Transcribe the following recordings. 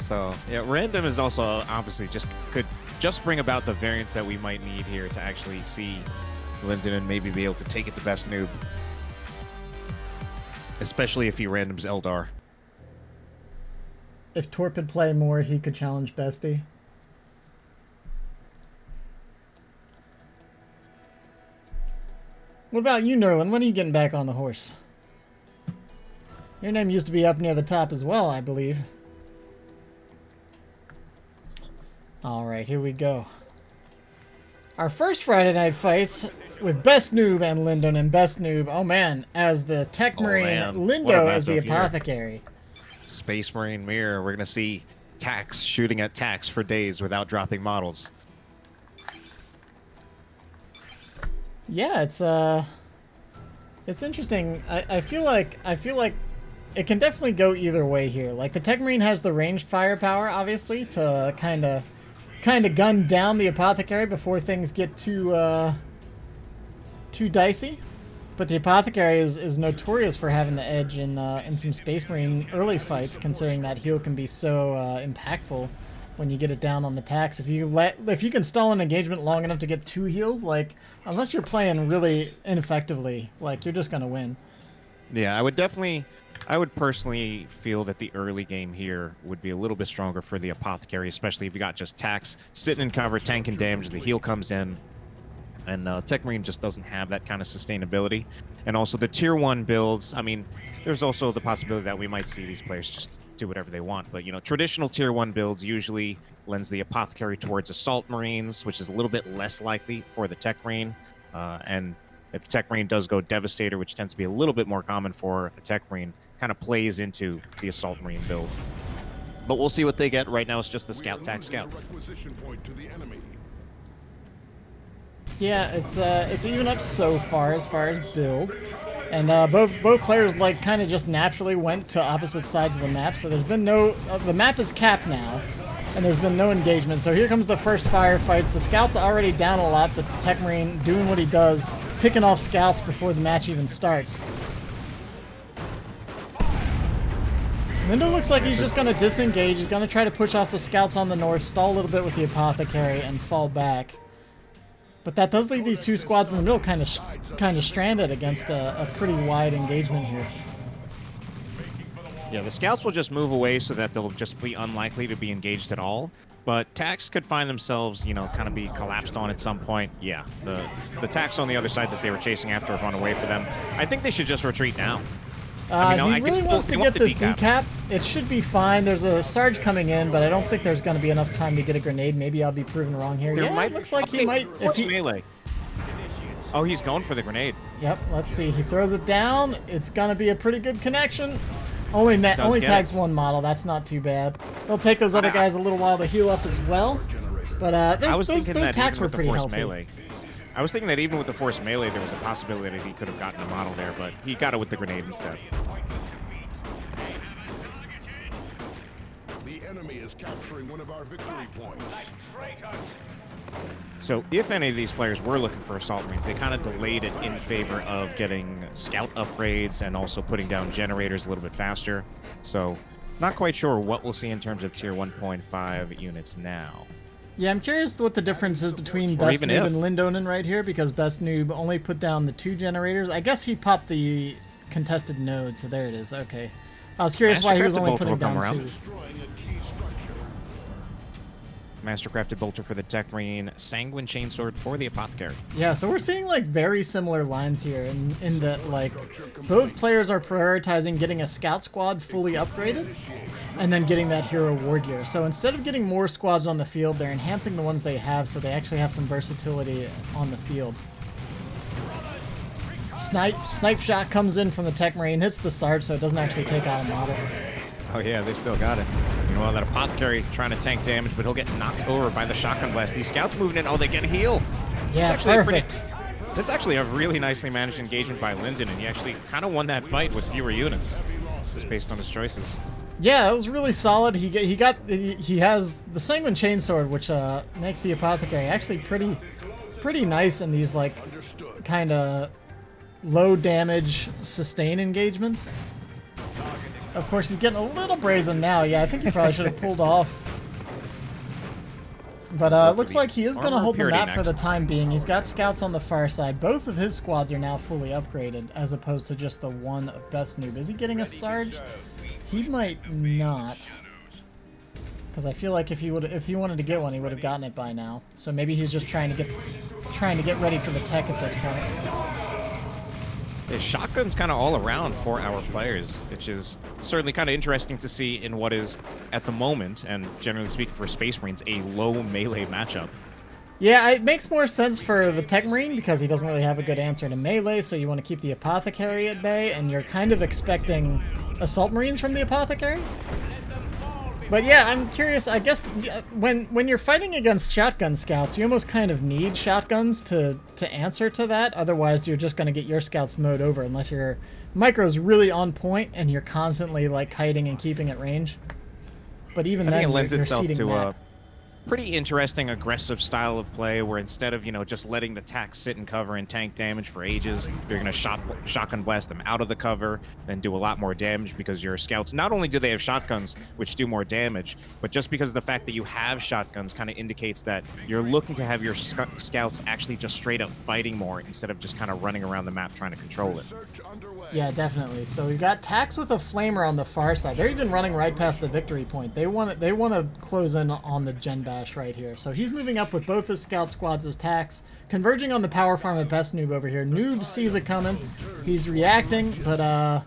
So yeah, random is also obviously could just bring about the variance that we might need here to actually see Lindonin maybe be able to take it to best noob, especially if he randoms Eldar. If Torp would play more, he could challenge Bestie. What about you, Nerlin? When are you getting back on the horse? Your name used to be up near the top as well, I believe. Alright, here we go. Our first Friday night fights with BestNoob and Lindonin. BestNoob, oh man, as the Tech Marine, Lindo as the Apothecary. Space Marine Mirror, we're going to see Tax shooting at Tax for days without dropping models. Yeah, it's interesting. I feel like it can definitely go either way here. Like the Tech Marine has the ranged firepower, obviously, to kind of gun down the Apothecary before things get too dicey. But the Apothecary is notorious for having the edge in some Space Marine early fights, considering that heal can be so impactful when you get it down on the tax. If you can stall an engagement long enough to get 2 heals, like unless you're playing really ineffectively, like you're just gonna win. Yeah, I would personally feel that the early game here would be a little bit stronger for the Apothecary, especially if you got just Tax sitting in cover, tanking damage, the heal comes in, and Tech Marine just doesn't have that kind of sustainability. And also the tier 1 builds, I mean, there's also the possibility that we might see these players just do whatever they want, but you know, traditional tier 1 builds usually lends the Apothecary towards Assault Marines, which is a little bit less likely for the Tech Marine, and if Tech Marine does go Devastator, which tends to be a little bit more common for a Tech Marine, kind of plays into the Assault Marine build. But we'll see what they get. Right now it's just the Scout, Tac, Scout. Yeah, it's even up so far as build, and both players like kind of just naturally went to opposite sides of the map. So there's been no the map is capped now, and there's been no engagement. So here comes the first firefights. The Scout's already down a lot. The Tech Marine doing what he does, picking off Scouts before the match even starts. Lindo looks like he's just going to disengage. He's going to try to push off the Scouts on the north, stall a little bit with the Apothecary, and fall back. But that does leave these 2 squads in the middle kind of stranded against a pretty wide engagement here. Yeah, the Scouts will just move away so that they'll just be unlikely to be engaged at all. But Tax could find themselves, you know, kind of be collapsed on at some point. Yeah, the Tax on the other side that they were chasing after have run away for them. I think they should just retreat now. I mean, he really wants to get this decap. It should be fine. There's a Sarge coming in, but I don't think there's going to be enough time to get a grenade. Maybe I'll be proven wrong here. Yeah, it looks like he might. If he melee. Oh, he's going for the grenade. Yep. Let's see. He throws it down. It's going to be a pretty good connection. Only tags 1 model. That's not too bad. It'll take those other guys a little while to heal up as well. But those tags were pretty healthy. Melee. I was thinking that even with the force melee, there was a possibility that he could have gotten a model there, but he got it with the grenade instead. The enemy is capturing one of our victory points. So if any of these players were looking for Assault Marines, they kind of delayed it in favor of getting Scout upgrades and also putting down generators a little bit faster. So not quite sure what we'll see in terms of tier 1.5 units now. Yeah, I'm curious what the difference is between BestNoob and Lindonin right here, because BestNoob only put down the 2 generators. I guess he popped the contested node, so there it is. Okay. I was curious why he was only putting down 2. Mastercrafted Bolter for the Tech Marine, Sanguine Chainsword for the Apothecary. Yeah, so we're seeing like very similar lines here in that like both players are prioritizing getting a Scout squad fully upgraded and then getting that Hero War Gear. So instead of getting more squads on the field, they're enhancing the ones they have so they actually have some versatility on the field. Snipe shot comes in from the Tech Marine, hits the Sarge, so it doesn't actually take out a model. Oh yeah, they still got it. Meanwhile, that Apothecary trying to tank damage, but he'll get knocked over by the Shotgun Blast. These Scouts moving in. Oh, they get a heal. Yeah, perfect. That's actually a really nicely managed engagement by Linden, and he actually kind of won that fight with fewer units, just based on his choices. Yeah, it was really solid. He has the Sanguine Chainsword, which makes the Apothecary actually pretty nice in these like kind of low damage sustain engagements. Of course, he's getting a little brazen now. Yeah, I think he probably should have pulled off. But it looks like he is going to hold the map for the time being. He's got scouts on the far side. Both of his squads are now fully upgraded, as opposed to just the one of BestNoob. Is he getting a Sarge? He might not. Because I feel like if he wanted to get one, he would have gotten it by now. So maybe he's just trying to get ready for the tech at this point. There's shotguns kind of all around for our players, which is certainly kind of interesting to see in what is, at the moment, and generally speaking for Space Marines, a low melee matchup. Yeah, it makes more sense for the Tech Marine because he doesn't really have a good answer to melee, so you want to keep the Apothecary at bay, and you're kind of expecting Assault Marines from the Apothecary. But yeah, I'm curious, I guess when you're fighting against shotgun scouts, you almost kind of need shotguns to answer to that. Otherwise, you're just going to get your scouts mowed over unless your micro's really on point and you're constantly like kiting and keeping at range. But even then, it lends itself to that. Pretty interesting aggressive style of play where instead of, just letting the tax sit and cover and tank damage for ages, you're going to shotgun blast them out of the cover, then do a lot more damage because your scouts, not only do they have shotguns, which do more damage, but just because of the fact that you have shotguns kind of indicates that you're looking to have your scouts actually just straight up fighting more instead of just kind of running around the map trying to control it. Yeah, definitely. So we've got Tax with a flamer on the far side. They're even running right past the victory point. They want to close in on the Gen Bash right here. So he's moving up with both his scout squads as Tax, converging on the power farm at BestNoob over here. Noob sees it coming. He's reacting, but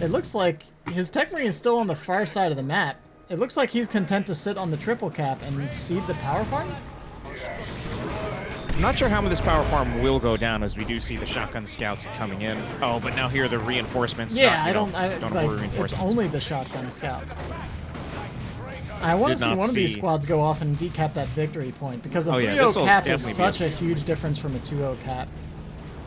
it looks like his Tech Marine is still on the far side of the map. It looks like he's content to sit on the triple cap and seed the power farm. I'm not sure how this power farm will go down as we do see the shotgun scouts coming in. Oh, but now here are the reinforcements. Yeah, Reinforcements. it's only the shotgun scouts. I want to see one of these squads go off and decap that victory point because a 3-0 cap is such a huge difference from a 2-0 cap.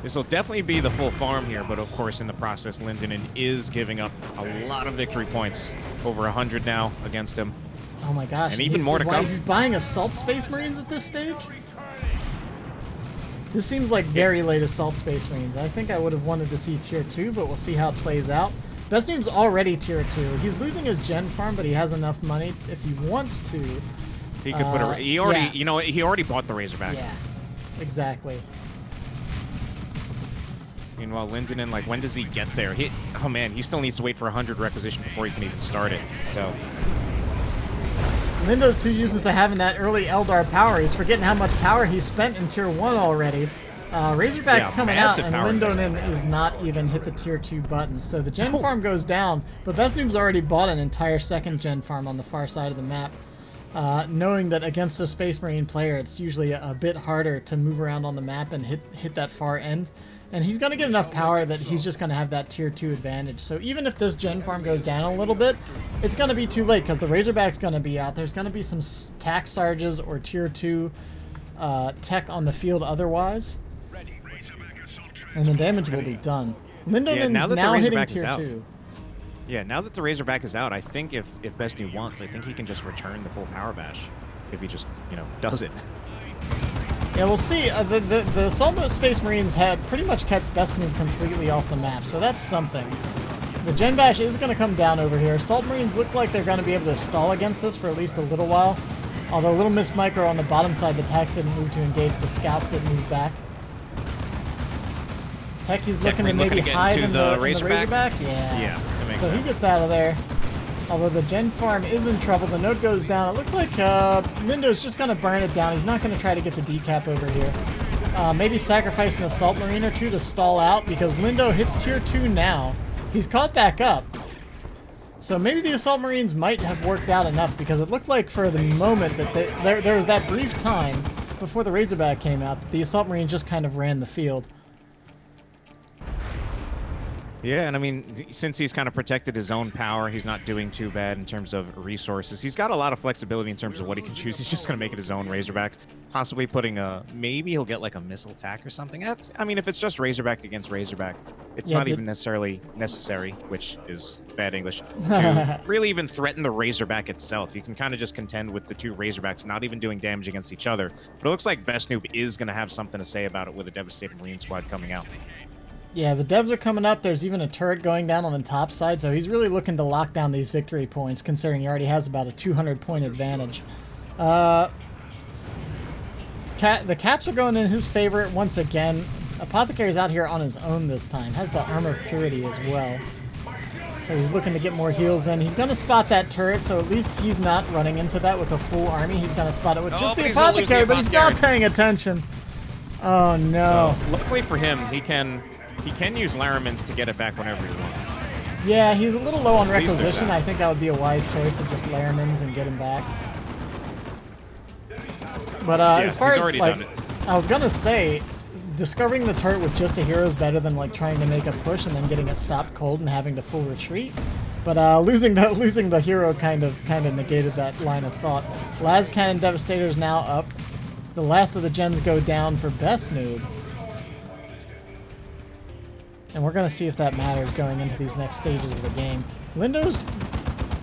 This will definitely be the full farm here, but of course in the process, Lindonin is giving up a lot of victory points. Over 100 now against him. Oh my gosh. And even more to come. He's buying Assault Space Marines at this stage? This seems like very late Assault Space Marines. I think I would have wanted to see Tier 2, but we'll see how it plays out. BestNoob's already Tier 2. He's losing his Gen farm, but he has enough money if he wants to. He could put a... He already, he already bought the Razorback. Yeah, exactly. Meanwhile, Lindonin, like, when does he get there? Oh man, he still needs to wait for 100 requisition before he can even start it. So... Lindo's too used to having that early Eldar power. He's forgetting how much power he spent in Tier 1 already. Razorback's coming out, and Lindonin is not even hit the Tier 2 button. So the Gen farm goes down, but BestNoob's already bought an entire second Gen farm on the far side of the map. Knowing that against a Space Marine player, it's usually a bit harder to move around on the map and hit that far end. And he's going to get enough power that he's just going to have that Tier 2 advantage. So even if this Gen farm goes down a little bit, it's going to be too late because the Razorback's going to be out. There's going to be some tax Sarges or Tier 2 tech on the field otherwise. And the damage will be done. Lindonin's now hitting Tier 2. Yeah, now that the Razorback is out, I think if BestNoob wants, I think he can just return the full power bash if he just, does it. Yeah, we'll see. The Assault Space Marines had pretty much kept BestNoob completely off the map, so that's something. The Gen Bash is going to come down over here. Assault Marines look like they're going to be able to stall against this for at least a little while. Although Little Miss Micro on the bottom side, the tax didn't move to engage the scouts that moved back. Techie's looking to maybe hide in the Razorback. Yeah, that makes sense. So he gets out of there. Although the Gen farm is in trouble, the node goes down. It looks like Lindo's just going to burn it down. He's not going to try to get the decap over here. Maybe sacrifice an Assault Marine or two to stall out because Lindo hits Tier 2 now. He's caught back up. So maybe the Assault Marines might have worked out enough because it looked like for the moment that there was that brief time before the Razorback came out that the Assault Marines just kind of ran the field. Yeah, and I mean, since he's kind of protected his own power, he's not doing too bad in terms of resources. He's got a lot of flexibility in terms of what he can choose. He's just going to make it his own Razorback, possibly putting maybe he'll get like a missile attack or something. I mean, if it's just Razorback against Razorback, it's not even necessarily necessary, which is bad English, to really even threaten the Razorback itself. You can kind of just contend with the two Razorbacks not even doing damage against each other. But it looks like BestNoob is going to have something to say about it with a devastating Marine squad coming out. Yeah, the devs are coming up. There's even a turret going down on the top side, so he's really looking to lock down these victory points, considering he already has about a 200-point advantage. The caps are going in his favor once again. Apothecary's out here on his own this time. Has the Armor of Purity as well. So he's looking to get more heals in. He's going to spot that turret, so at least he's not running into that with a full army. He's going to spot it with just the Apothecary, but he's not paying attention. Oh, no. So, luckily for him, he can use Laramins to get it back whenever he wants. Yeah, he's a little low on requisition. I think that would be a wise choice to just Laramins and get him back. But as far as, like, I was going to say, discovering the turret with just a hero is better than like trying to make a push and then getting it stopped cold and having to full retreat. But losing the hero kind of negated that line of thought. Las Cannon Devastator is now up. The last of the gens go down for BestNoob. And we're going to see if that matters going into these next stages of the game. Lindo's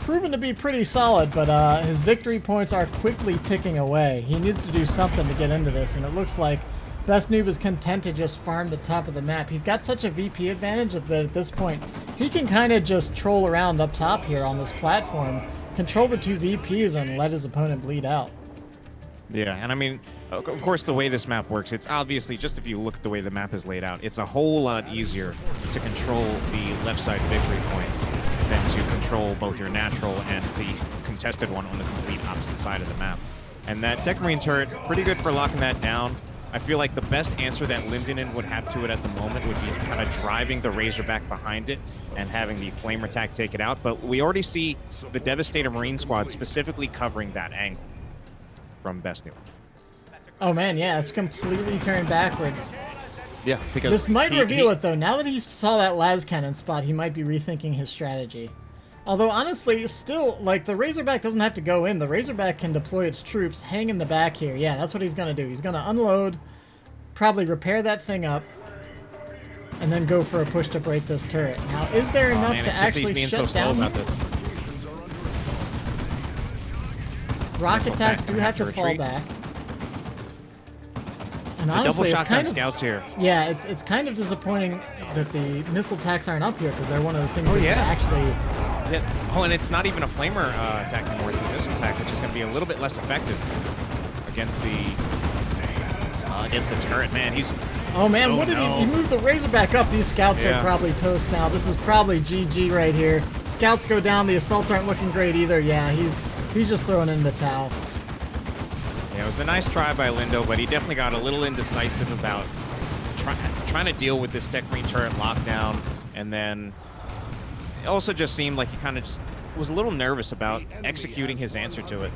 proven to be pretty solid, but his victory points are quickly ticking away. He needs to do something to get into this, and it looks like BestNoob is content to just farm the top of the map. He's got such a VP advantage that at this point, he can kind of just troll around up top here on this platform, control the two VPs, and let his opponent bleed out. Yeah, and I mean, of course, the way this map works, it's obviously, just if you look at the way the map is laid out, it's a whole lot easier to control the left side victory points than to control both your natural and the contested one on the complete opposite side of the map. And that Tech Marine turret, pretty good for locking that down. I feel like the best answer that Lindonin would have to it at the moment would be kind of driving the Razorback behind it and having the Flame Attack take it out. But we already see the Devastator Marine Squad specifically covering that angle from BestNoob. Oh man, yeah, it's completely turned backwards. Yeah, because this might reveal it though. Now that he saw that las cannon spot, he might be rethinking his strategy. Although honestly, still, like, the Razorback doesn't have to go in. The Razorback can deploy its troops, hang in the back here. Yeah, that's what he's gonna do. He's gonna unload, probably repair that thing up, and then go for a push to break this turret. Now, is there enough to actually shut down? About this. Rocket attacks do have to fall back. And honestly, double it's kind of scouts here. Yeah, it's kind of disappointing that the missile attacks aren't up here because they're one of the things that actually. Yeah. Oh, and it's not even a flamer attack anymore. It's a missile attack, which is going to be a little bit less effective against the turret. Man, he's. Oh man, what did he moved the Razorback up? These scouts are probably toast now. This is probably GG right here. Scouts go down. The assaults aren't looking great either. Yeah, he's just throwing in the towel. Yeah, it was a nice try by Lindo, but he definitely got a little indecisive about trying to deal with this Tech Marine turret lockdown, and then it also just seemed like he kind of just was a little nervous about executing his answer to it.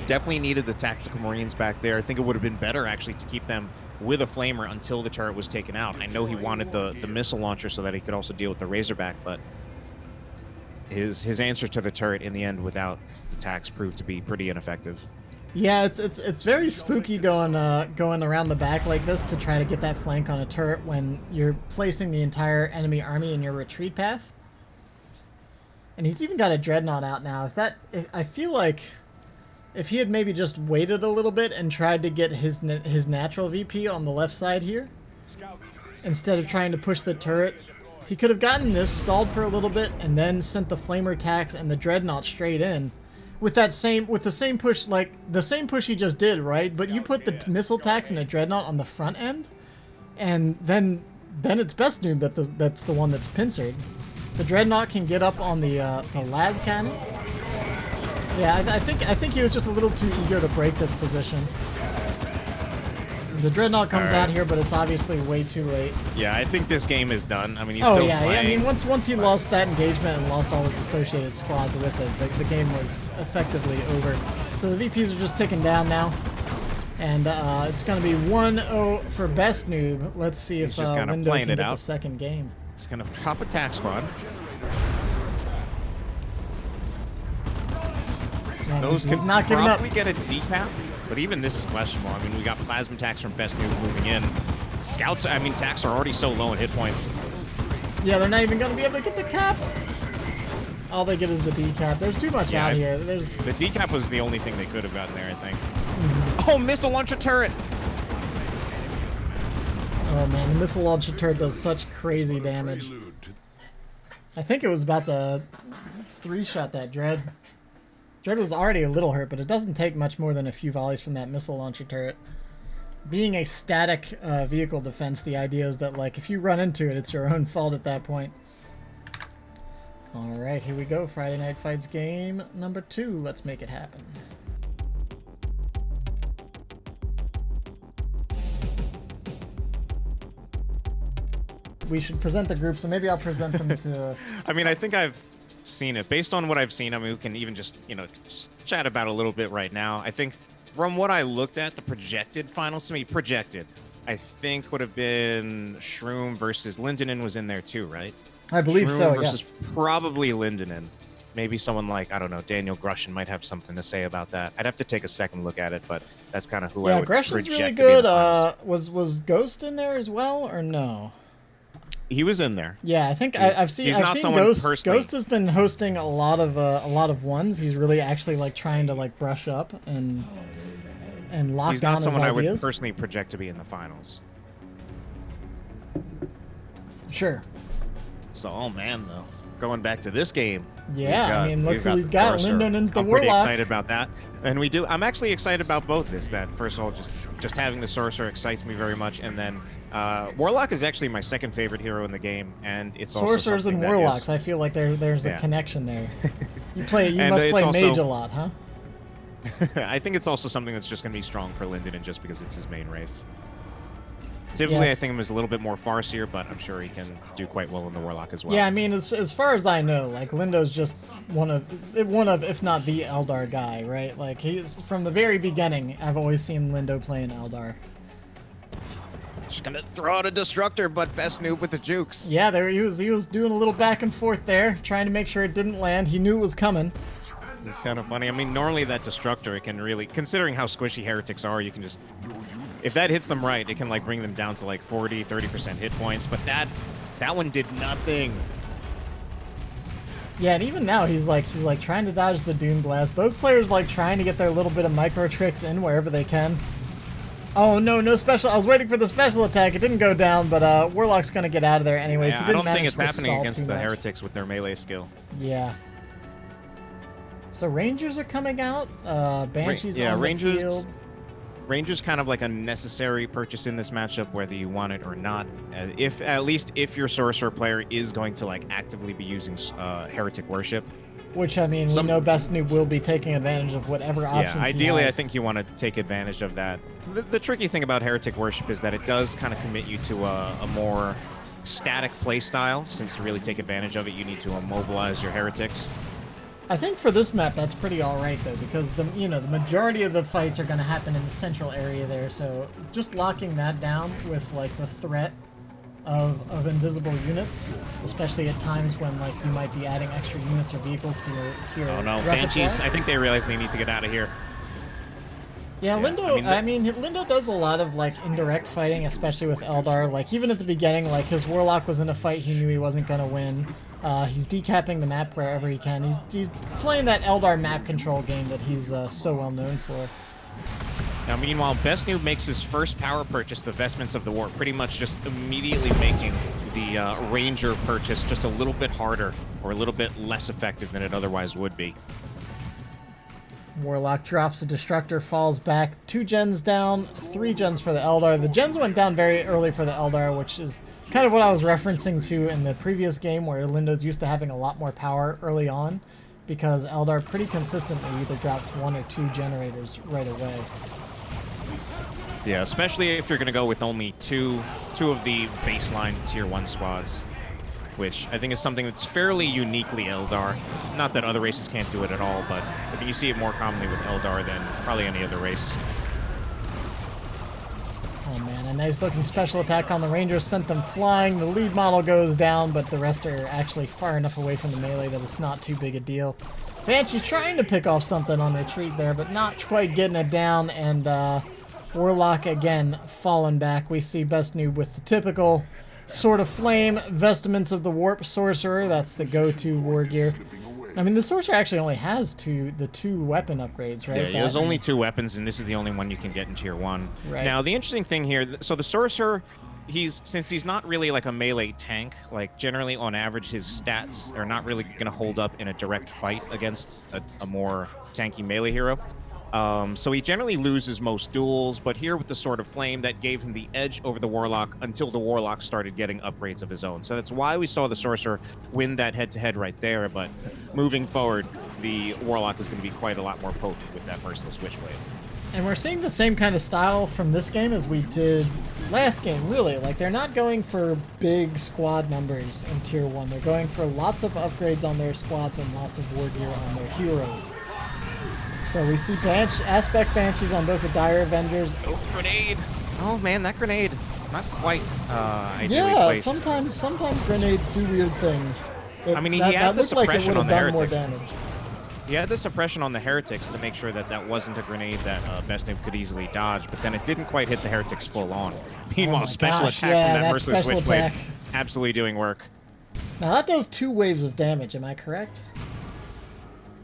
Definitely needed the tactical Marines back there. I think it would have been better actually to keep them with a flamer until the turret was taken out. I know he wanted the missile launcher so that he could also deal with the Razorback, but his answer to the turret in the end without the tax proved to be pretty ineffective. Yeah, it's very spooky going around the back like this to try to get that flank on a turret when you're placing the entire enemy army in your retreat path. And he's even got a Dreadnought out now. I feel like if he had maybe just waited a little bit and tried to get his natural VP on the left side here, instead of trying to push the turret, he could have gotten this stalled for a little bit and then sent the flamer attacks and the Dreadnought straight in. With the same push, like the same push he just did, right? But you put the missile attacks and a Dreadnought on the front end, and then it's BestNoob that's the one that's pincered. The Dreadnought can get up on the las cannon. Yeah, I think he was just a little too eager to break this position. The Dreadnought comes out here, but it's obviously way too late. Yeah, I think this game is done. I mean, he's still playing. I mean, once he lost that engagement and lost all his associated squads with it, the game was effectively over. So the VPs are just ticking down now. And it's going to be 1-0 for BestNoob. Let's see if Lindo can get the second game. He's going to drop attack squad. Man, Those he's can not giving up. probably get a decap, but even this is questionable. I mean, we got plasma attacks from BestNoob moving in. Scouts, I mean, attacks are already so low in hit points. Yeah, they're not even going to be able to get the cap. All they get is the decap. There's too much out here. The decap was the only thing they could have gotten there, I think. Oh, missile launcher turret! Oh man, the missile launcher turret does such crazy damage. Prelude to I think it was about to 3-shot that Dread. Dread was already a little hurt, but it doesn't take much more than a few volleys from that missile launcher turret. Being a static vehicle defense, the idea is that, like, if you run into it, it's your own fault at that point. Alright, here we go. Friday Night Fights game number 2. Let's make it happen. We should present the group, so maybe I'll present them to... I mean, I think I've seen it. Based on what I've seen, I mean, we can even just, you know, just chat about it a little bit right now. I think from what I looked at, the projected finals to me, I think would have been Shroom versus Lindonin was in there too, right? I believe Shroom so, versus yes. probably Lindonin. Maybe someone like, I don't know, Daniel Grushin might have something to say about that. I'd have to take a second look at it, but that's kind of who I Yeah, would Grushin's project really to be in good. the finals. Was Ghost in there as well, or no? He was in there. Yeah, I think He's- I've seen he's not someone Ghost. personally- Ghost has been hosting a lot of ones. He's really actually like trying to like brush up and lock He's down not his someone I would ideas. personally project to be in the finals. Sure. So, oh man, though, going back to this game. Yeah, I mean, look who we've the got. Sorcerer. Lindonin's the I'm pretty Warlock. excited about that, and we do. I'm actually excited about both. That first of all, just having the Sorcerer excites me very much, and then Warlock is actually my second favorite hero in the game, and it's also Sorcerers and something that Warlocks. is- I feel like there's a Yeah. connection there. You And must it's play also- Mage a lot, huh? I think it's also something that's just going to be strong for Lindonin just because it's his main race. Typically, Yes. I think him as a little bit more Farseer, but I'm sure he can do quite well in the Warlock as well. Yeah, I mean, as far as I know, like Lindo's just one of, if not the Eldar guy, right? Like he's from the very beginning. I've always seen Lindo playing Eldar. Just gonna throw out a Destructor, but BestNoob with the jukes. Yeah, there he was doing a little back and forth there, trying to make sure it didn't land. He knew it was coming. It's kind of funny. I mean, normally that Destructor, it can really, considering how squishy Heretics are, you can just, if that hits them right, it can like bring them down to like 40, 30% hit points. But that one did nothing. Yeah, and even now he's like trying to dodge the Doom Blast. Both players like trying to get their little bit of micro tricks in wherever they can. Oh no, no special. I was waiting for the special attack. It didn't go down, but Warlock's gonna get out of there anyways. Yeah, He I didn't don't think manage it's to happening stall against too the much. Heretics with their melee skill. Yeah. So Rangers are coming out. Banshees on the field. Ranger's kind of like a necessary purchase in this matchup, whether you want it or not. If at least if your Sorcerer player is going to like actively be using Heretic Worship. Which, I mean, we know BestNoob will be taking advantage of whatever options Yeah, ideally, he I has. think you want to take advantage of that. The tricky thing about Heretic Worship is that it does kind of commit you to a more static play style. Since to really take advantage of it, you need to immobilize your Heretics. I think for this map, that's pretty alright, though, because the majority of the fights are going to happen in the central area there, so just locking that down with, like, the threat of invisible units, especially at times when, like, you might be adding extra units or vehicles to your Oh no, repertoire. Banshees! I think they realize they need to get out of here. Yeah, Yeah, Lindo, I mean, Lindo does a lot of, like, indirect fighting, especially with Eldar. Like, even at the beginning, like, his Warlock was in a fight he knew he wasn't going to win. He's decapping the map wherever he can. He's playing that Eldar map control game that he's so well known for. Now, meanwhile, BestNoob makes his first power purchase, the Vestments of the War, pretty much just immediately making the Ranger purchase just a little bit harder or a little bit less effective than it otherwise would be. Warlock drops a Destructor, falls back. 2 gens down, 3 gens for the Eldar. The gens went down very early for the Eldar, which is kind of what I was referencing to in the previous game, where Lindo's used to having a lot more power early on, because Eldar pretty consistently either drops 1 or 2 generators right away. Yeah, especially if you're going to go with only two of the baseline Tier 1 squads, which I think is something that's fairly uniquely Eldar. Not that other races can't do it at all, but I think you see it more commonly with Eldar than probably any other race. Oh man, a nice looking special attack on the Rangers sent them flying. The lead model goes down, but the rest are actually far enough away from the melee that it's not too big a deal. Banshee trying to pick off something on retreat there, but not quite getting it down, and Warlock again falling back. We see BestNoob with the typical Sword of Flame, Vestments of the Warp Sorcerer. That's the go-to war gear. I mean, the Sorcerer actually only has the two weapon upgrades, right? Yeah, there's only 2 weapons, and this is the only one you can get in Tier 1. Right. Now, the interesting thing here, so the Sorcerer, since he's not really like a melee tank, like generally on average his stats are not really going to hold up in a direct fight against a more tanky melee hero. So he generally loses most duels, but here with the Sword of Flame, that gave him the edge over the Warlock until the Warlock started getting upgrades of his own. So that's why we saw the Sorcerer win that head-to-head right there, but moving forward, the Warlock is going to be quite a lot more potent with that Merciless Witchblade. And we're seeing the same kind of style from this game as we did last game, really. Like, they're not going for big squad numbers in Tier 1. They're going for lots of upgrades on their squads and lots of war gear on their heroes. So we see Aspect Banshees on both the Dire Avengers. Oh, grenade! Oh man, that grenade, not quite ideally placed. Sometimes grenades do weird things. I mean, he had the suppression on the Heretics. Damage. He had the suppression on the Heretics to make sure that that wasn't a grenade that BestNoob could easily dodge, but then it didn't quite hit the Heretics full on. Meanwhile, special attack from that Merciless Witchblade absolutely doing work. Now that does 2 waves of damage, am I correct?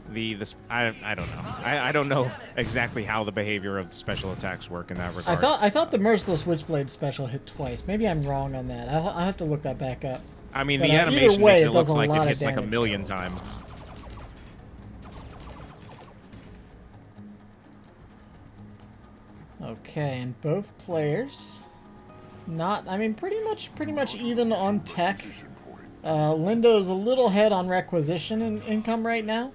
I don't know. I don't know exactly how the behavior of special attacks work in that regard. I thought the Merciless Witchblade special hit twice. Maybe I'm wrong on that. I'll have to look that back up. I mean, but, the animation makes it look like it hits damage. like a million times. Okay, and both players, pretty much even on tech. Lindo's a little ahead on requisition and income right now,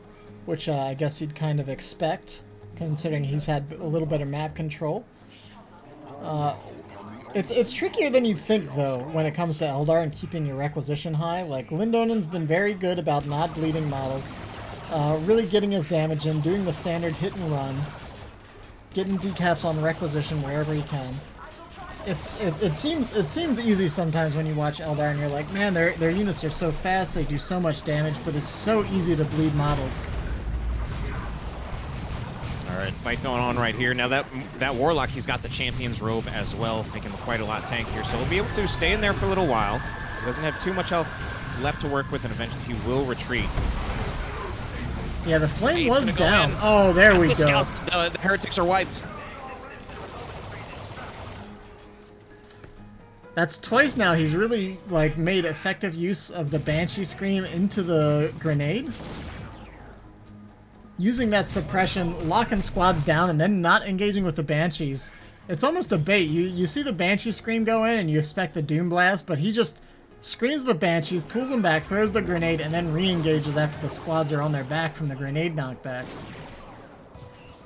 which I guess you'd kind of expect, considering he's had a little better map control. It's trickier than you think, though, when it comes to Eldar and keeping your requisition high. Like, Lindonin's been very good about not bleeding models, really getting his damage in, doing the standard hit and run, getting decaps on requisition wherever he can. It seems easy sometimes when you watch Eldar and you're like, man, their units are so fast, they do so much damage, but it's so easy to bleed models. Alright, fight going on right here. Now that Warlock, he's got the Champion's Robe as well, making him quite a lot tankier, so he'll be able to stay in there for a little while. He doesn't have too much health left to work with, and eventually he will retreat. Yeah, the flame was down. Oh, there we go. The Heretics are wiped. That's twice now he's really, like, made effective use of the Banshee Scream into the grenade. Using that suppression, locking squads down, and then not engaging with the Banshees. It's almost a bait. You see the Banshee Scream go in, and you expect the Doom Blast, but he just screens the Banshees, pulls them back, throws the grenade, and then re-engages after the squads are on their back from the grenade knockback.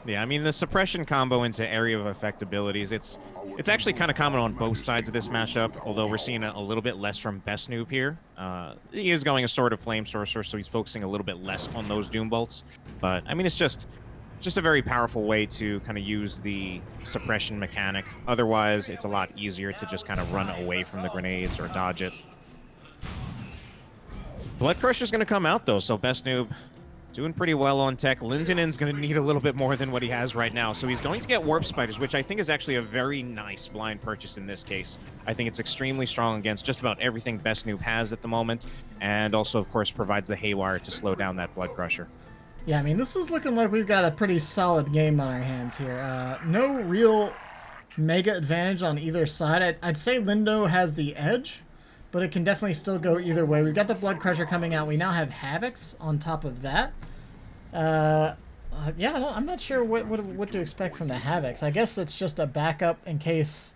Yeah, I mean, the suppression combo into area of effect abilities, it's actually kind of common on both sides of this matchup, although we're seeing a little bit less from BestNoob here. He is going a Sword of Flame Sorcerer, so he's focusing a little bit less on those Doom Bolts. But, I mean, it's just a very powerful way to kind of use the suppression mechanic. Otherwise, it's a lot easier to just kind of run away from the grenades or dodge it. Blood Crusher's going to come out, though, so BestNoob doing pretty well on tech. Lindonin's going to need a little bit more than what he has right now, so he's going to get Warp Spiders, which I think is actually a very nice blind purchase in this case. I think it's extremely strong against just about everything BestNoob has at the moment, and also, of course, provides the Haywire to slow down that Blood Crusher. Yeah, I mean, this is looking like we've got a pretty solid game on our hands here. No real mega advantage on either side. I'd say Lindo has the edge, but it can definitely still go either way. We've got the Blood Crusher coming out. We now have Havocs on top of that. Yeah, I'm not sure what to expect from the Havocs. I guess it's just a backup in case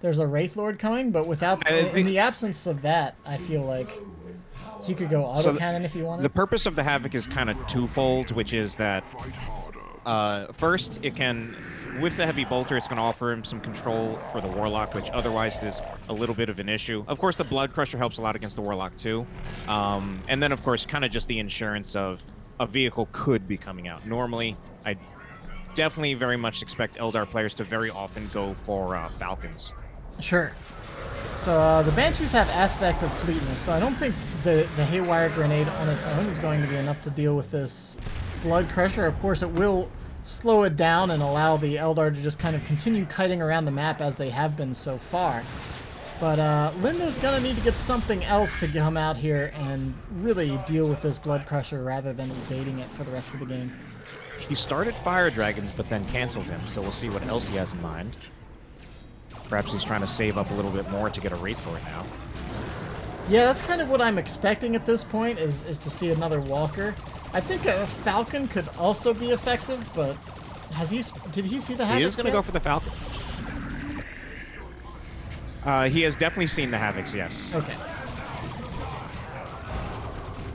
there's a Wraith Lord coming, but in the absence of that, I feel like he could go auto-cannon if you wanted. The purpose of the Havoc is kind of twofold, which is that first, it can, with the Heavy Bolter, it's going to offer him some control for the Warlock, which otherwise is a little bit of an issue. Of course, the Blood Crusher helps a lot against the Warlock, too. And then, of course, kind of just the insurance of a vehicle could be coming out. Normally, I definitely very much expect Eldar players to very often go for Falcons. Sure. So the Banshees have aspect of fleetness, so I don't think the Haywire Grenade on its own is going to be enough to deal with this Blood Crusher. Of course, it will slow it down and allow the Eldar to just kind of continue kiting around the map as they have been so far. But Lindo's going to need to get something else to come out here and really deal with this Blood Crusher rather than evading it for the rest of the game. He started Fire Dragons, but then canceled him, so we'll see what else he has in mind. Perhaps he's trying to save up a little bit more to get a rate for it now. Yeah, that's kind of what I'm expecting at this point, is to see another Walker. I think a Falcon could also be effective, but did he see the Havocs? He is going to go for the Falcon. He has definitely seen the Havocs, yes. Okay.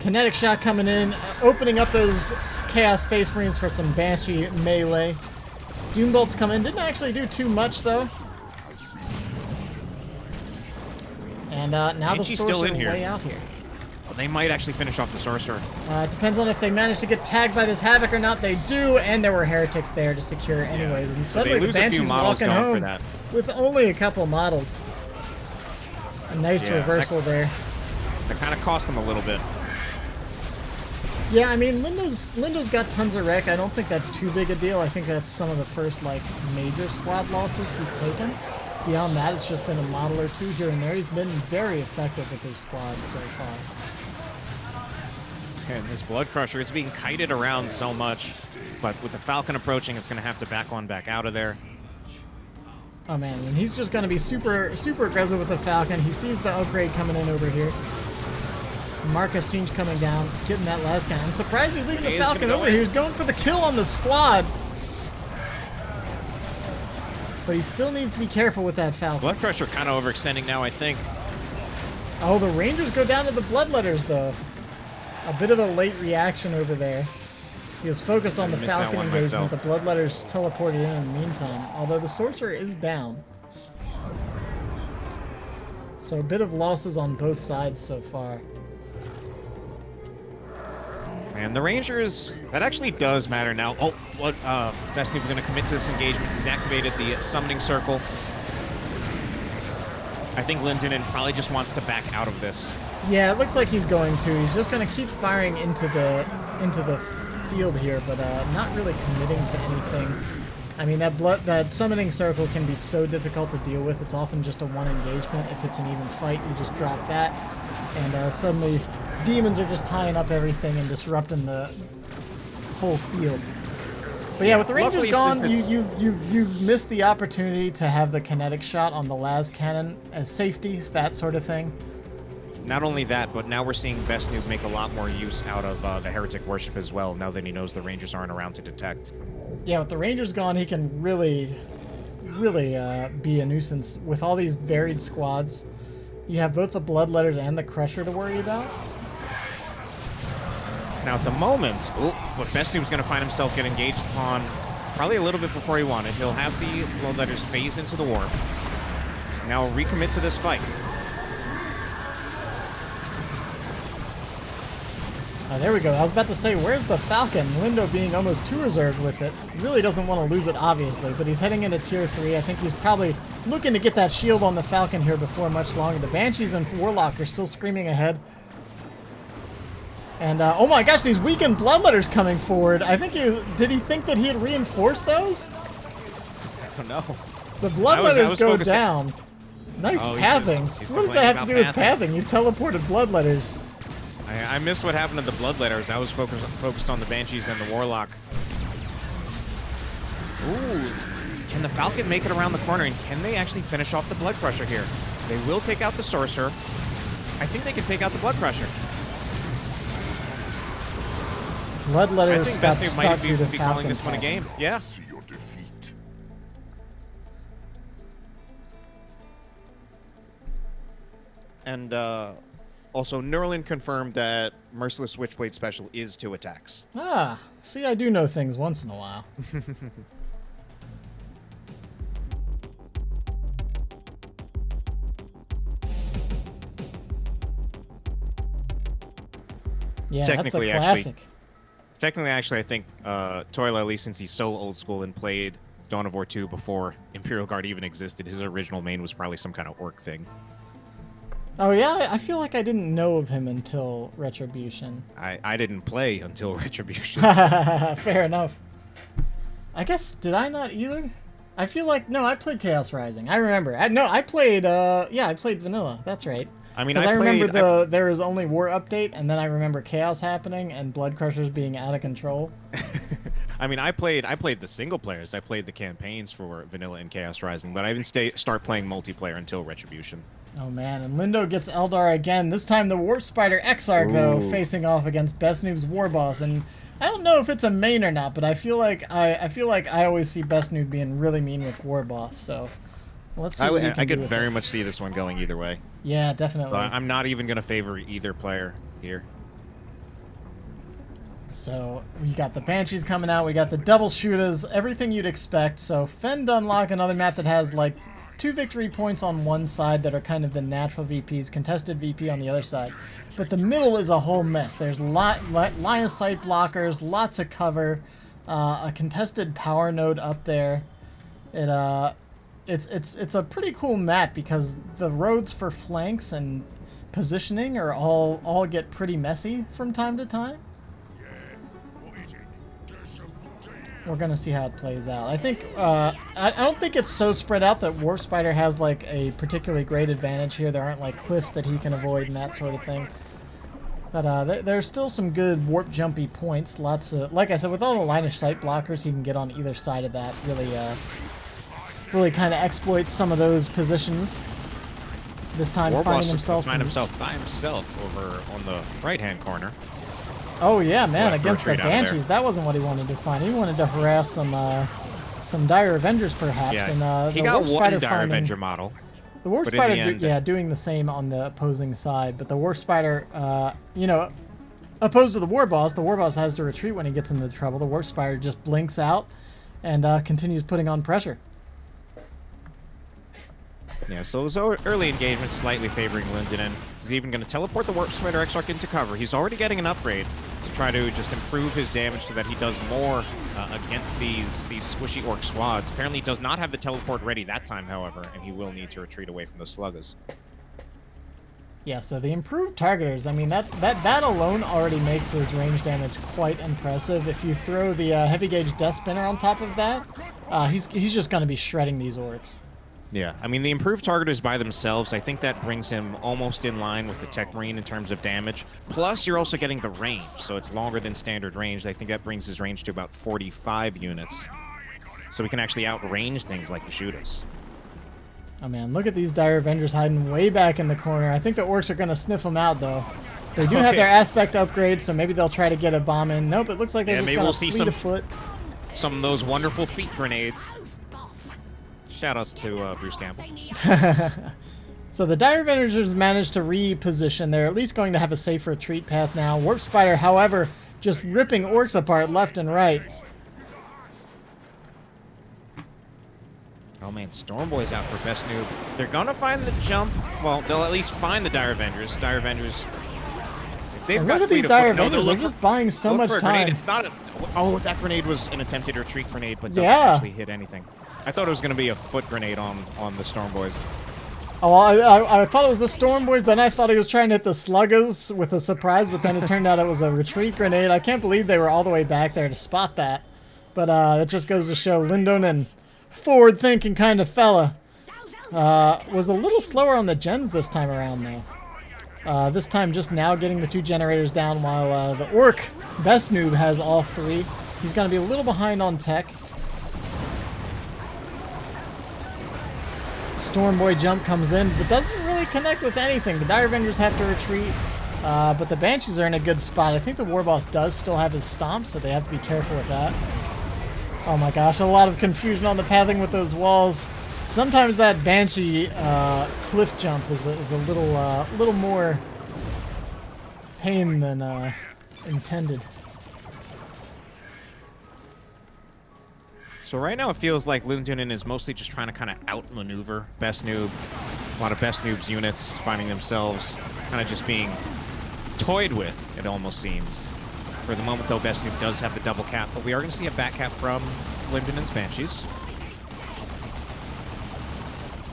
Kinetic shot coming in, opening up those Chaos Space Marines for some Banshee melee. Doombolts come in, didn't actually do too much though. And now Banshee's the still Sorcerer in here. way out here. Well, they might actually finish off the Sorcerer. It depends on if they manage to get tagged by this Havoc or not. They do, and there were Heretics there to secure anyways. And So suddenly they the lose a few Banshee's models walking going for home that. with only a couple models. A nice Yeah, reversal there. That kind of cost them a little bit. Yeah, I mean, Lindo's got tons of wreck. I don't think that's too big a deal. I think that's some of the first, like, major squad losses he's taken. Beyond that, it's just been a model or two here and there. He's been very effective with his squad so far. And his Blood Crusher is being kited around so much. But with the Falcon approaching, it's going to have to back out of there. Oh, man, and he's just going to be super aggressive with the Falcon. He sees the upgrade coming in over here. Marcus Siege coming down, getting that last guy. I'm surprised he's leaving the Falcon over here. He's going for the kill on the squad. But he still needs to be careful with that Falcon. Blood Crusher kind of overextending now, I think. Oh, the Rangers go down to the Bloodletters, though. A bit of a late reaction over there. He was focused on the Falcon engagement. The Bloodletters teleported in the meantime, although the Sorcerer is down. So a bit of losses on both sides so far. And the Rangers, that actually does matter now. Oh, what? BestNoob going to commit to this engagement. He's activated the summoning circle. I think Lindonin probably just wants to back out of this. Yeah, it looks like he's going to. He's just going to keep firing into the field here, but not really committing to anything. I mean, that summoning circle can be so difficult to deal with. It's often just a one engagement. If it's an even fight, you just drop that. And suddenly, demons are just tying up everything and disrupting the whole field. But yeah, with the Rangers gone, you missed the opportunity to have the kinetic shot on the las cannon as safety, that sort of thing. Not only that, but now we're seeing BestNoob make a lot more use out of the Heretic Worship as well, now that he knows the Rangers aren't around to detect. Yeah, with the Rangers gone, he can really be a nuisance. With all these varied squads, you have both the Bloodletters and the Crusher to worry about. Now at the moment, but BestNoob's going to find himself get engaged upon probably a little bit before he wanted. He'll have the Bloodletters phase into the warp. Now recommit to this fight. Oh, there we go. I was about to say, where's the Falcon? Lindo being almost too reserved with it. Really doesn't want to lose it, obviously, but he's heading into Tier 3. I think he's probably looking to get that shield on the Falcon here before much longer. The Banshees and Warlock are still screaming ahead. And, oh my gosh, these weakened Bloodletters coming forward. I think did he think that he had reinforced those? I don't know. The Bloodletters go focusing down. Nice pathing. He's What does that have to do with pathing? You teleported Bloodletters. I missed what happened to the Bloodletters. I was focused on the Banshees and the Warlock. Ooh, can the Falcon make it around the corner, and can they actually finish off the Blood Crusher here? They will take out the Sorcerer. I think they can take out the Blood Crusher. Bloodletters got BestNoob stuck might through the be Falcon calling this one a game. Yeah. See your defeat. And also, Neuralin confirmed that Merciless Switchblade Special is 2 attacks. Ah, see, I do know things once in a while. Yeah, Technically, that's the classic. Technically, I think Toiler, at least since he's so old school and played Dawn of War 2 before Imperial Guard even existed, his original main was probably some kind of orc thing. Oh yeah, I feel like I didn't know of him until Retribution. I didn't play until Retribution. Fair enough. I guess, did I not either? I feel like, no, I played Chaos Rising. I remember. I played, I played Vanilla. That's right. I mean, I remember there was only War Update, and then I remember Chaos happening and Blood Crushers being out of control. I mean, I played the single players. I played the campaigns for Vanilla and Chaos Rising, but I didn't start playing multiplayer until Retribution. Oh man, and Lindo gets Eldar again. This time the Warp Spider Exarch though, facing off against BestNoob's War Boss, and I don't know if it's a main or not, but I feel like I always see BestNoob being really mean with War Boss. So let's see. I could very much see this one going either way. Yeah, definitely. I'm not even gonna favor either player here. So we got the Banshees coming out. We got the double shooters, everything you'd expect. So Fen to unlock another map that has like 2 victory points on one side that are kind of the natural VPs, contested VP on the other side. But the middle is a whole mess. There's line of sight blockers, lots of cover, a contested power node up there. It's a pretty cool map because the roads for flanks and positioning are all get pretty messy from time to time. We're gonna see how it plays out. I think I don't think it's so spread out that Warp Spider has like a particularly great advantage here. There aren't like cliffs that he can avoid and that sort of thing. But there's still some good warp jumpy points. Lots of, like I said, with all the line of sight blockers, he can get on either side of that. Really kind of exploits some of those positions. This time finding himself by himself over on the right-hand corner. Oh yeah, man! Against the Banshees, that wasn't what he wanted to find. He wanted to harass some Dire Avengers, perhaps. Yeah, and he got one Dire Avenger model. The Warp Spider, doing the same on the opposing side. But the Warp Spider, opposed to the War Boss has to retreat when he gets into trouble. The Warp Spider just blinks out and continues putting on pressure. Yeah, so those early engagements slightly favoring Lindonin. He's even going to teleport the Warp Spider Exarch into cover. He's already getting an upgrade to try to just improve his damage so that he does more against these squishy orc squads. Apparently he does not have the teleport ready that time, however, and he will need to retreat away from the sluggers. Yeah, so the improved targeters, I mean, that alone already makes his range damage quite impressive. If you throw the heavy gauge Death Spinner on top of that, he's just going to be shredding these orcs. Yeah, I mean, the improved targeters by themselves, I think that brings him almost in line with the Tech Marine in terms of damage. Plus, you're also getting the range, so it's longer than standard range. I think that brings his range to about 45 units. So we can actually outrange things like the shooters. Oh man, look at these Dire Avengers hiding way back in the corner. I think the orcs are going to sniff them out, though. They do have their aspect upgrade, so maybe they'll try to get a bomb in. Nope, it looks like they're just going to fleet afoot. Some of those wonderful feet grenades. Shoutouts to Bruce Campbell. So the Dire Avengers managed to reposition. They're at least going to have a safe retreat path now. Warp Spider, however, just ripping orcs apart left and right. Oh man, Stormboy's out for BestNoob. They're gonna find the jump. Well, they'll at least find the Dire Avengers. Dire Avengers. If they've got look at these Dire Avengers. They're just buying so much time. It's not. Oh, that grenade was an attempted retreat grenade, but doesn't actually hit anything. I thought it was going to be a foot grenade on the Stormboys. Oh, I thought it was the Stormboys, then I thought he was trying to hit the Sluggers with a surprise, but then it turned out it was a retreat grenade. I can't believe they were all the way back there to spot that. But it just goes to show Lindonin, forward-thinking kind of fella, was a little slower on the gens this time around, though. This time just now getting the 2 generators down while the Orc, BestNoob, has all 3. He's going to be a little behind on tech. Stormboy jump comes in, but doesn't really connect with anything. The Dire Avengers have to retreat, but the Banshees are in a good spot. I think the War Boss does still have his stomp, so they have to be careful with that. Oh my gosh, a lot of confusion on the pathing with those walls. Sometimes that Banshee cliff jump is a little more pain than intended. So right now it feels like Lindonin is mostly just trying to kind of outmaneuver BestNoob. A lot of BestNoob's units finding themselves kind of just being toyed with, it almost seems. For the moment, though, BestNoob does have the double cap, but we are going to see a back cap from Lindonin's Banshees.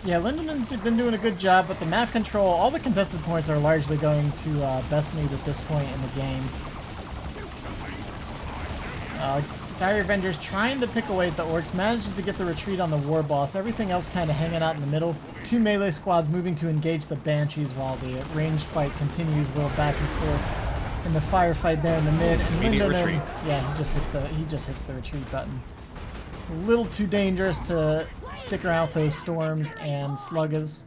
Yeah, Lindonin's been doing a good job, but the map control, all the contested points are largely going to BestNoob at this point in the game. Dire Avengers trying to pick away at the orcs, manages to get the retreat on the War Boss. Everything else kind of hanging out in the middle. 2 melee squads moving to engage the Banshees while the ranged fight continues a little back and forth. in the firefight there in the mid. And Immediate Lindonin, retreat. yeah, he just hits the retreat button. A little too dangerous to stick around with those storms and sluggers.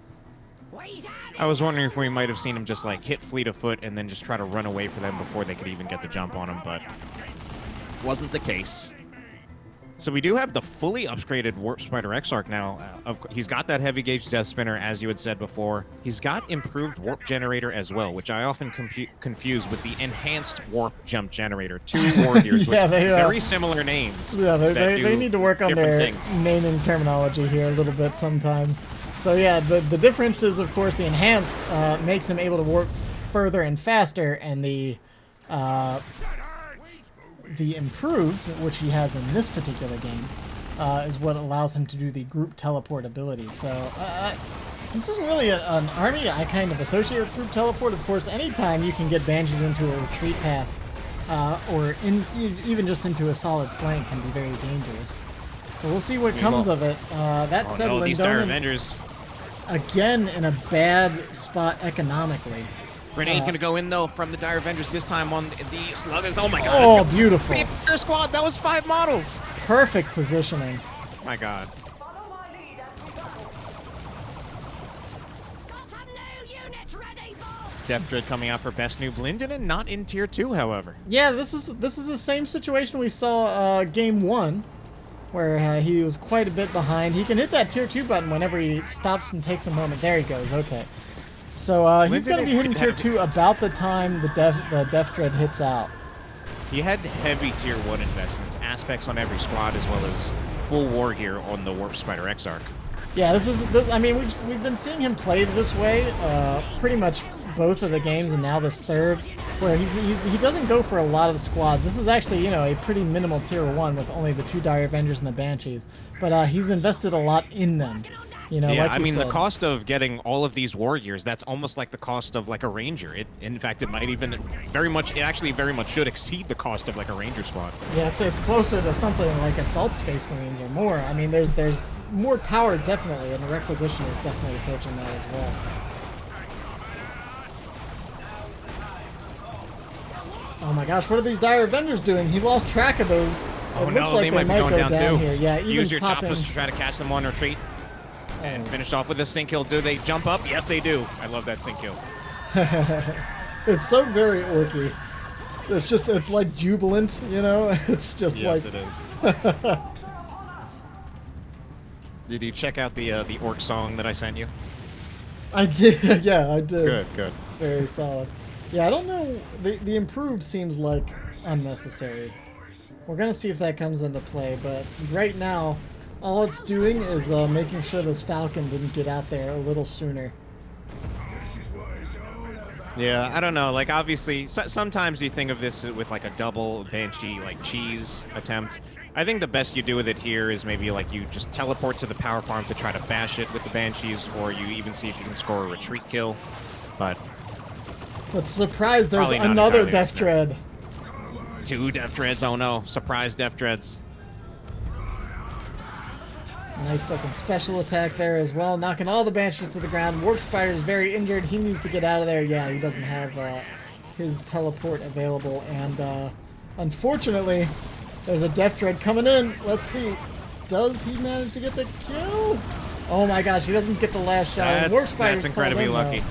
I was wondering if we might have seen him just like hit fleet of foot and then just try to run away for them before they could even get the jump on him, but wasn't the case. So we do have the fully upgraded Warp Spider Exarch now. He's got that heavy gauge Death Spinner, as you had said before. He's got improved Warp Generator as well, which I often confuse with the enhanced Warp Jump Generator. Two war gears Yeah, with they, very similar names. Yeah, that they do need to work on different their things. naming terminology here a little bit sometimes. So yeah, the difference is, of course, the enhanced makes him able to warp further and faster, and the improved, which he has in this particular game, is what allows him to do the group teleport ability. So this isn't really an army I kind of associate with group teleport. Of course, anytime you can get Banshees into a retreat path, or even just into a solid flank, can be very dangerous. But we'll see what comes of it. That said, no, these Dire Lindonin, Avengers. again, in a bad spot economically. Grenade gonna go in though from the Dire Avengers this time on the Sluggers. Oh my god. Oh, it's beautiful. the entire squad. That was 5 models. Perfect positioning. My god. Death Dread coming out for BestNoob. Lindonin not in tier 2, however. Yeah, this is the same situation we saw game 1, where he was quite a bit behind. He can hit that tier 2 button whenever he stops and takes a moment. There he goes. Okay. So he's going to be hitting tier 2 about the time the Death Dread hits out. He had heavy tier 1 investments, aspects on every squad, as well as full war gear on the Warp Spider Exarch. Yeah, I mean, we've been seeing him play this way pretty much both of the games, and now this third, where he doesn't go for a lot of the squads. This is actually, you know, a pretty minimal tier 1 with only the 2 Dire Avengers and the Banshees, but he's invested a lot in them. You know, Yeah, like I mean, said. the cost of getting all of these war gears, that's almost like the cost of like a ranger. In fact, it might even it actually very much should exceed the cost of like a ranger squad. Yeah, so it's closer to something like Assault Space Marines or more. I mean, there's more power definitely, and the requisition is definitely approaching that as well. Oh my gosh, what are these Dire Avengers doing? He lost track of those. Oh It no, looks like they might be going down too. here. Yeah, even Use your popping. choppers to try to catch them on retreat. And finished off with a sink kill. Do they jump up? Yes, they do. I love that sink kill. It's so very orky. It's like jubilant, you know? It's just Yes, like... it is. Did you check out the orc song that I sent you? I did, yeah, I did. Good, good. It's very solid. Yeah, I don't know. The improved seems like unnecessary. We're gonna see if that comes into play, but right now, all it's doing is making sure this Falcon didn't get out there a little sooner. Yeah, I don't know. Like, obviously, sometimes you think of this with like a double Banshee, like cheese attempt. I think the best you do with it here is maybe like you just teleport to the power farm to try to bash it with the Banshees, or you even see if you can score a retreat kill. But surprise, there's Probably not another entirely Death Dread. 2 Death Dreads. Oh no! Surprise Death Dreads. Nice looking special attack there as well, knocking all the Banshees to the ground. Warp Spider is very injured. He needs to get out of there. Yeah, he doesn't have his teleport available, and unfortunately, there's a Death Dread coming in. Let's see. Does he manage to get the kill? Oh my gosh, he doesn't get the last shot. Warp Spider's That's incredibly called in, lucky.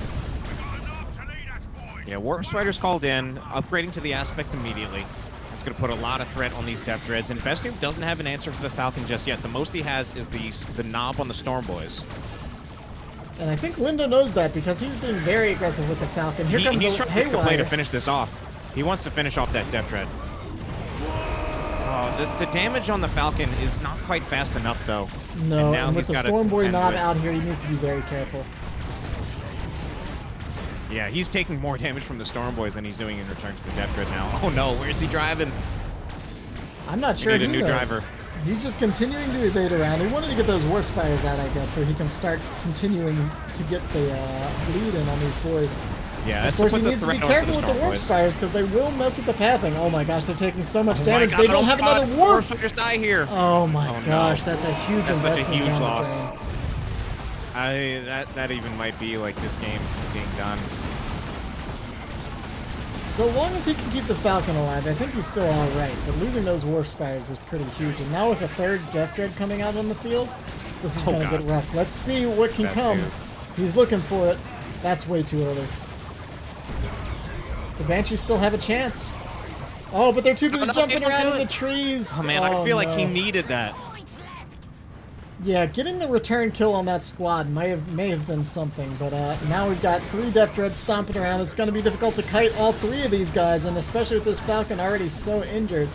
Yeah, Warp Spider's called in, upgrading to the aspect immediately. It's going to put a lot of threat on these Death Dreads, and BestNoob doesn't have an answer for the Falcon just yet. The most he has is the knob on the Storm Boys. And I think Lindo knows that because he's being very aggressive with the Falcon. Here comes He's the trying to make a play to Haywire. finish this off. He wants to finish off that Death Dread. The damage on the Falcon is not quite fast enough, though. No, now and with he's the gotta Storm Boy contend knob with- out here, you need to be very careful. Yeah, he's taking more damage from the Storm Boys than he's doing in return to the Death Dread now. Oh no, where's he driving? I'm not sure need he a new knows. driver. He's just continuing to evade around. He wanted to get those Warp Spires out, I guess, so he can start continuing to get the bleed in on these boys. Yeah, Of that's course, to he put the needs to be threat onto careful the with the Storm Warp Boys. Spires because they will mess with the pathing. Oh my gosh, they're taking so much Oh my damage. God, They don't oh have God, another warp. Fighters die here. Oh my Oh no. gosh, that's a huge That's such a investment huge down the loss. drain. That even might be like this game being done. So long as he can keep the Falcon alive, I think he's still alright, but losing those Warp Spiders is pretty huge. And now with a third Death Dread coming out on the field, this is going to get rough. Let's see what can come. He's looking for it. That's way too early. The Banshees still have a chance. Oh, but they're too busy jumping around in the trees. Oh man, I feel like he needed that. Yeah, getting the return kill on that squad may have been something, but now we've got 3 Death Dreads stomping around. It's going to be difficult to kite all 3 of these guys, and especially with this Falcon already so injured.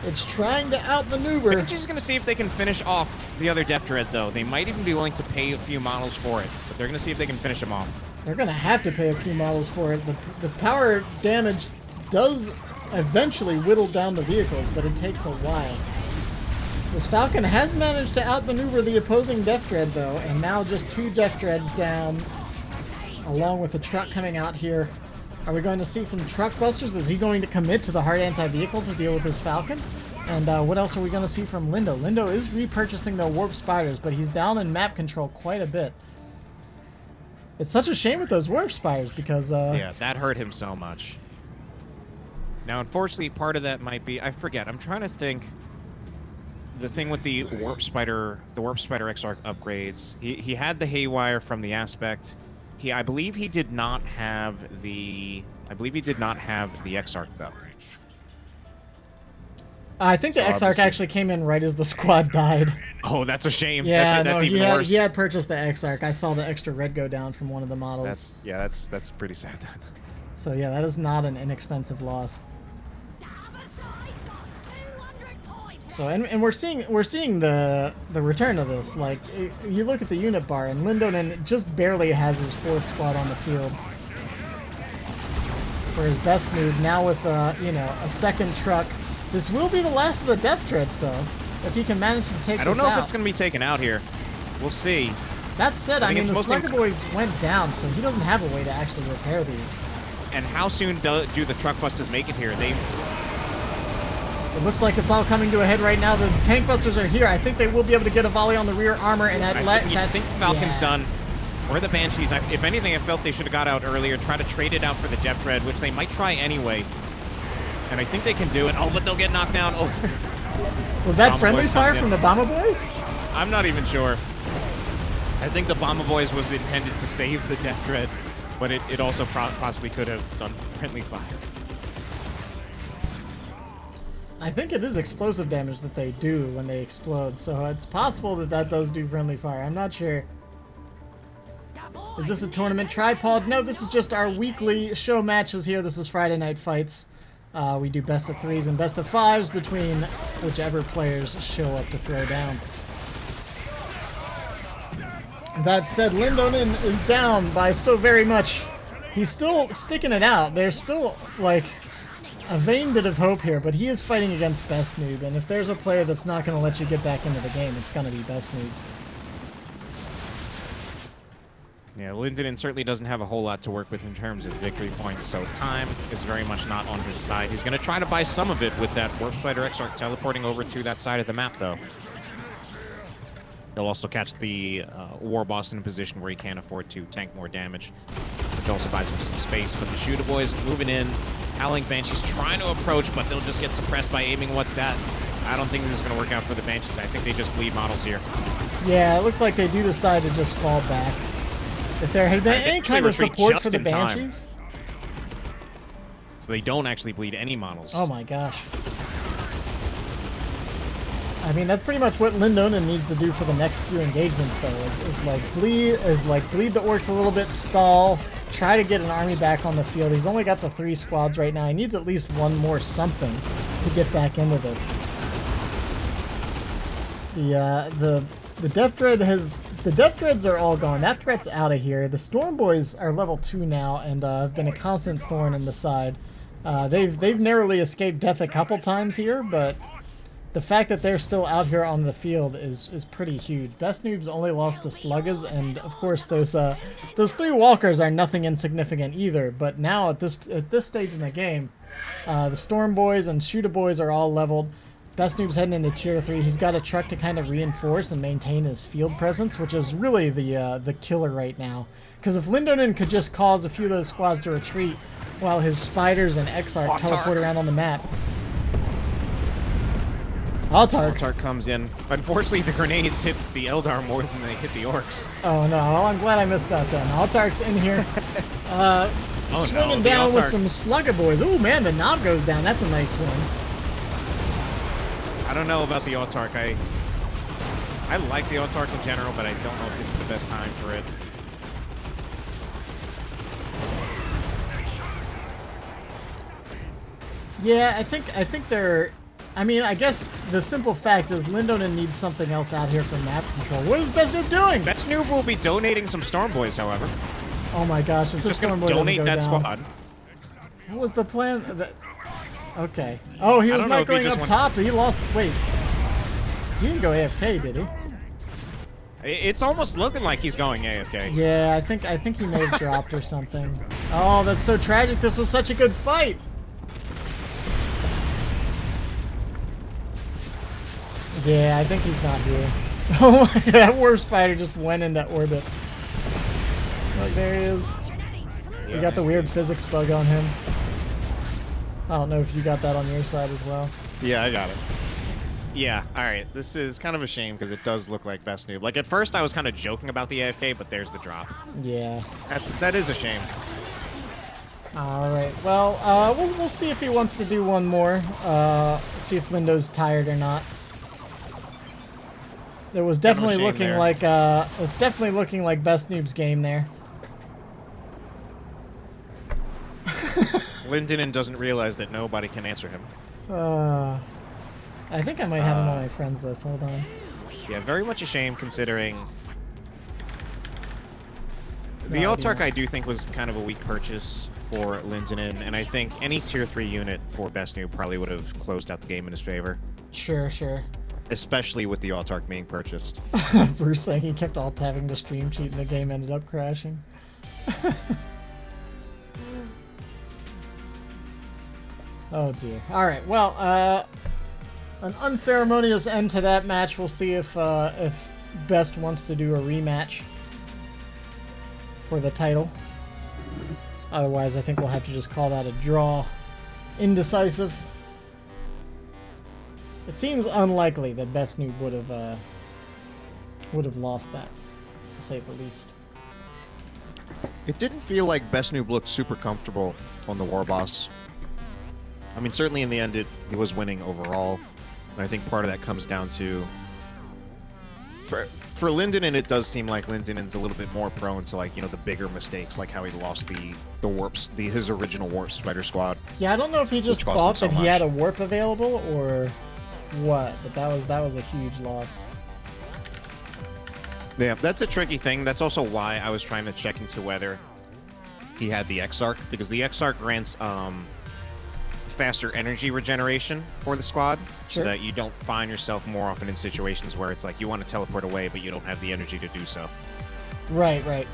It's trying to outmaneuver. I'm just going to see if they can finish off the other Death Dread, though. They might even be willing to pay a few models for it, but they're going to see if they can finish them off. They're going to have to pay a few models for it. The power damage does eventually whittle down the vehicles, but it takes a while. This Falcon has managed to outmaneuver the opposing Death Dread, though, and now just 2 Death Dreads down, along with a truck coming out here. Are we going to see some truck busters? Is he going to commit to the hard anti-vehicle to deal with this Falcon? And what else are we going to see from Lindo? Lindo is repurchasing the Warp Spiders, but he's down in map control quite a bit. It's such a shame with those Warp Spiders, because... yeah, that hurt him so much. Now, unfortunately, part of that might be... I forget. I'm trying to think... The thing with the Warp Spider Exarch upgrades, he had the Haywire from the Aspect. I believe he did not have the Exarch though. I think the Exarch actually came in right as the squad died. Oh, that's a shame. Yeah, that's even worse. He had purchased the Exarch. I saw the extra red go down from one of the models. That's pretty sad. So yeah, that is not an inexpensive loss. So and we're seeing the return of this. Like you look at the unit bar, and Lindonin just barely has his 4th squad on the field. For his BestNoob now with a 2nd truck. This will be the last of the Death Dreads, though, if he can manage to take this out. I don't know if it's going to be taken out here. We'll see. That said, I mean, the Slugger Boys went down, so he doesn't have a way to actually repair these. And how soon do the truck busters make it here? It looks like it's all coming to a head right now. The tank busters are here. I think they will be able to get a volley on the rear armor, and I think Falcon's done. Or the Banshees. If anything, I felt they should have got out earlier, try to trade it out for the Death Dread, which they might try anyway. And I think they can do it. Oh, but they'll get knocked down. Oh. Was that friendly fire from the Bomber Boys? I'm not even sure. I think the Bomber Boys was intended to save the Death Dread, but it also possibly could have done friendly fire. I think it is explosive damage that they do when they explode, so it's possible that does do friendly fire. I'm not sure. Is this a tournament tripod? No, this is just our weekly show matches here. This is Friday Night Fights. We do best of 3s and best of 5s between whichever players show up to throw down. That said, Lindonin is down by so very much. He's still sticking it out. There's still, like, a vain bit of hope here, but he is fighting against BestNoob, and if there's a player that's not going to let you get back into the game, it's going to be BestNoob. Yeah, Lindonin certainly doesn't have a whole lot to work with in terms of victory points, so time is very much not on his side. He's going to try to buy some of it with that Warp Spider Exarch teleporting over to that side of the map, though. He'll also catch the War Boss in a position where he can't afford to tank more damage, which also buys him some space. But the Shooter Boys moving in, Howling Banshees trying to approach, but they'll just get suppressed by aiming What's That. I don't think this is going to work out for the Banshees. I think they just bleed models here. Yeah, it looks like they do decide to just fall back. If there had been any kind of support for the Banshees. So they don't actually bleed any models. Oh my gosh. I mean, that's pretty much what Lindonin needs to do for the next few engagements, though. Is like bleed that works a little bit, stall, try to get an army back on the field. He's only got the 3 squads right now. He needs at least one more something to get back into this. The Death Dread the Death Dreads are all gone. That threat's out of here. The Storm Boys are level 2 now and have been a constant thorn in the side. They've narrowly escaped death a couple times here, but the fact that they're still out here on the field is pretty huge. BestNoob's only lost the Sluggers, and of course those 3 Walkers are nothing insignificant either. But now at this stage in the game, the Storm Boys and Shooter Boys are all leveled. BestNoob's heading into Tier 3. He's got a truck to kind of reinforce and maintain his field presence, which is really the killer right now. Because if Lindonin could just cause a few of those squads to retreat, while his spiders and Exarch Autark. teleport around on the map. Autark. Autark comes in. Unfortunately, the grenades hit the Eldar more than they hit the orcs. Oh no, well, I'm glad I missed that then. Autark's in here. Swinging the down with Autark. some Slugger boys. Ooh man, the knob goes down. That's a nice one. I don't know about the Autark. I like the Autark in general, but I don't know if this is the best time for it. Yeah, I think they're... I mean, I guess the simple fact is Lindonin needs something else out here for map control. What is BestNoob doing? BestNoob will be donating some Storm Boys, however. Oh my gosh, if this Just gonna Storm Boy doesn't donate go that down. squad. What was the plan? Okay. Oh, he I was don't know not if he going just up went- top. He lost... Wait. He didn't go AFK, did he? It's almost looking like he's going AFK. Yeah, I think he may have dropped or something. Oh, that's so tragic. This was such a good fight. Yeah, I think he's not here. Oh my god, that Warp Spider just went into orbit. Look, there he is. We got the weird physics bug on him. I don't know if you got that on your side as well. Yeah, I got it. Yeah, alright. This is kind of a shame because it does look like BestNoob. Like, at first I was kind of joking about the AFK, but there's the drop. Yeah. That is a shame. Alright, well, we'll see if he wants to do one more. See if Lindo's tired or not. It was definitely shame looking there. like, it's definitely looking like BestNoob's game there. Lindonin doesn't realize that nobody can answer him. I think I might have him on my friends list. Hold on. Yeah, very much a shame considering... The No, Autark yeah. I do think was kind of a weak purchase for Lindonin, and I think any tier 3 unit for BestNoob probably would have closed out the game in his favor. Sure, sure. Especially with the Autark being purchased. Bruce saying he kept alt having to stream cheat and the game ended up crashing. Oh dear. Alright, well, an unceremonious end to that match. We'll see if Best wants to do a rematch for the title. Otherwise, I think we'll have to just call that a draw. Indecisive. It seems unlikely that BestNoob would have lost that, to say the least. It didn't feel like BestNoob looked super comfortable on the War Boss. I mean, certainly in the end, it was winning overall. And I think part of that comes down to... For Lindonin, it does seem like Lindonin's a little bit more prone to, like, you know, the bigger mistakes, like how he lost the warps, his original Warp Spider Squad. Yeah, I don't know if he just Which cost him thought so that he much. had a warp available or what, but that was a huge loss. Yeah, that's a tricky thing. That's also why I was trying to check into whether he had the Exarch, because the Exarch grants faster energy regeneration for the squad, Sure. so that you don't find yourself more often in situations where it's like you want to teleport away, but you don't have the energy to do so. Right, right.